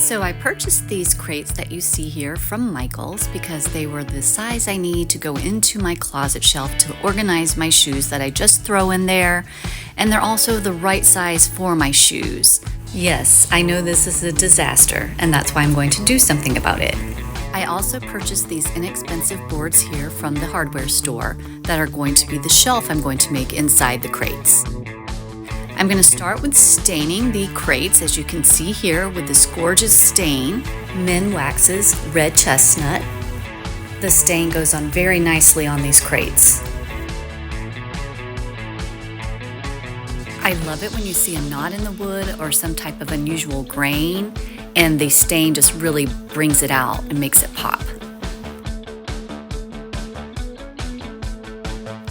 So I purchased these crates that you see here from Michael's because they were the size I need to go into my closet shelf to organize my shoes that I just throw in there, and they're also the right size for my shoes. Yes, I know this is a disaster, and that's why I'm going to do something about it. I also purchased these inexpensive boards here from the hardware store that are going to be the shelf I'm going to make inside the crates. I'm going to start with staining the crates, as you can see here, with this gorgeous stain, Minwax's Red Chestnut. The stain goes on very nicely on these crates. I love it when you see a knot in the wood or some type of unusual grain, and the stain just really brings it out and makes it pop.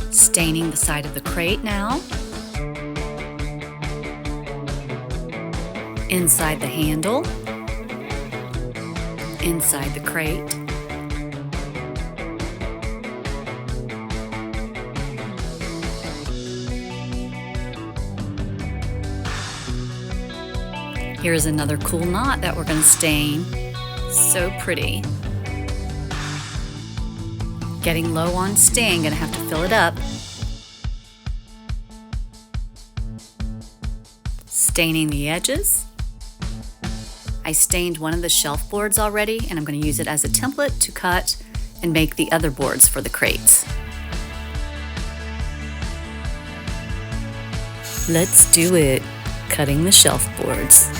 Staining the side of the crate now. Inside the handle, inside the crate, here's another cool knot that we're going to stain. So pretty. Getting low on stain, gonna have to fill it up. Staining the edges. I stained one of the shelf boards already, and I'm going to use it as a template to cut and make the other boards for the crates. Let's do it, cutting the shelf boards.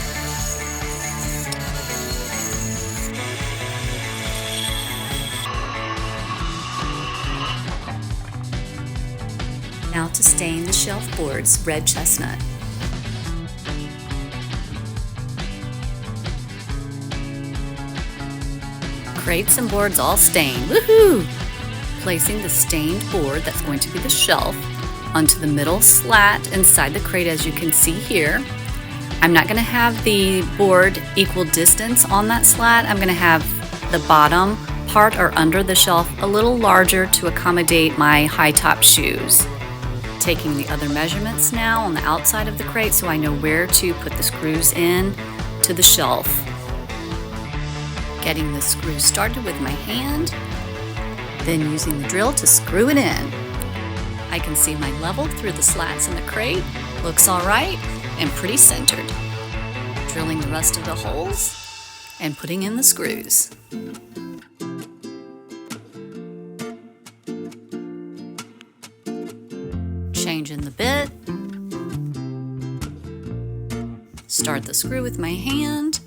Now to stain the shelf boards, Red Chestnut. Crates and boards all stained. Woohoo! Placing the stained board that's going to be the shelf onto the middle slat inside the crate, as you can see here. I'm not going to have the board equal distance on that slat. I'm going to have the bottom part or under the shelf a little larger to accommodate my high top shoes. Taking the other measurements now on the outside of the crate so I know where to put the screws in to the shelf. Getting the screw started with my hand, then using the drill to screw it in. I can see my level through the slats in the crate. Looks all right and pretty centered. Drilling the rest of the holes and putting in the screws. Changing the bit. Start the screw with my hand.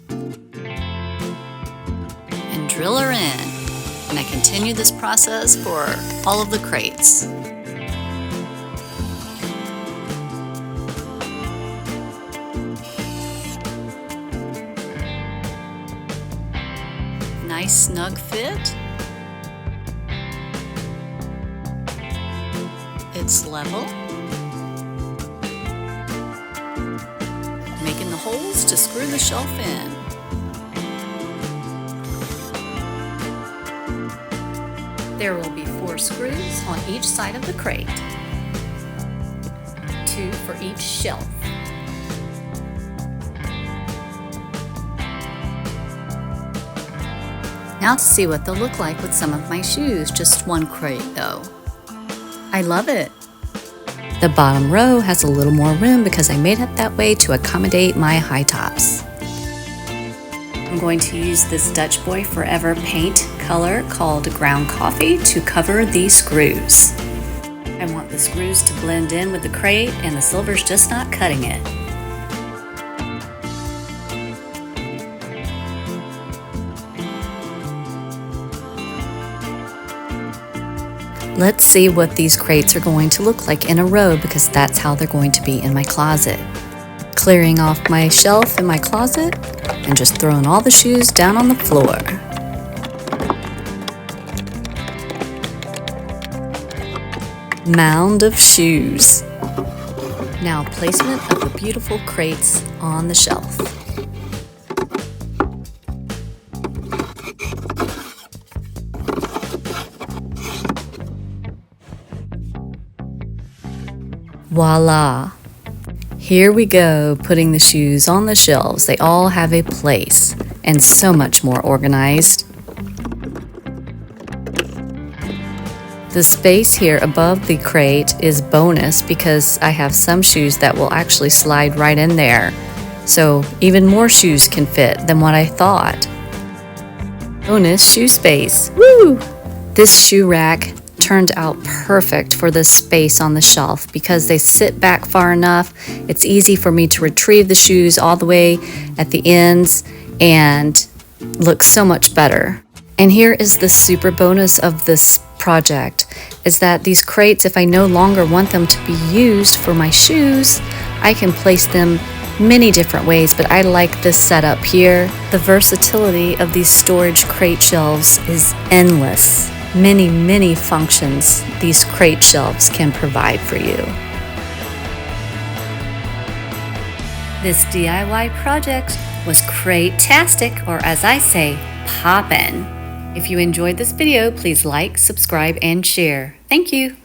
Drill her in, and I continue this process for all of the crates. Nice snug fit. It's level. Making the holes to screw the shelf in. There will be 4 screws on each side of the crate, 2 for each shelf. Now to see what they'll look like with some of my shoes, just one crate though. I love it. The bottom row has a little more room because I made it that way to accommodate my high tops. I'm going to use this Dutch Boy Forever paint color called Ground Coffee to cover these screws. I want the screws to blend in with the crate, and the silver's just not cutting it. Let's see what these crates are going to look like in a row, because that's how they're going to be in my closet. Clearing off my shelf in my closet and just throwing all the shoes down on the floor. Mound of shoes. Now placement of the beautiful crates on the shelf. Voila! Here we go, putting the shoes on the shelves. They all have a place. and so much more organized. The space here above the crate is bonus because I have some shoes that will actually slide right in there. So even more shoes can fit than what I thought. Bonus shoe space. Woo! This shoe rack turned out perfect for this space on the shelf because they sit back far enough. It's easy for me to retrieve the shoes all the way at the ends and looks so much better. And here is the super bonus of this project, is that these crates, if I no longer want them to be used for my shoes, I can place them many different ways, but I like this setup here. The versatility of these storage crate shelves is endless. Many functions these crate shelves can provide for you. This DIY project was CRATE-Tastic, or as I say, Poppin. If you enjoyed this video, please like, subscribe, and share. Thank you.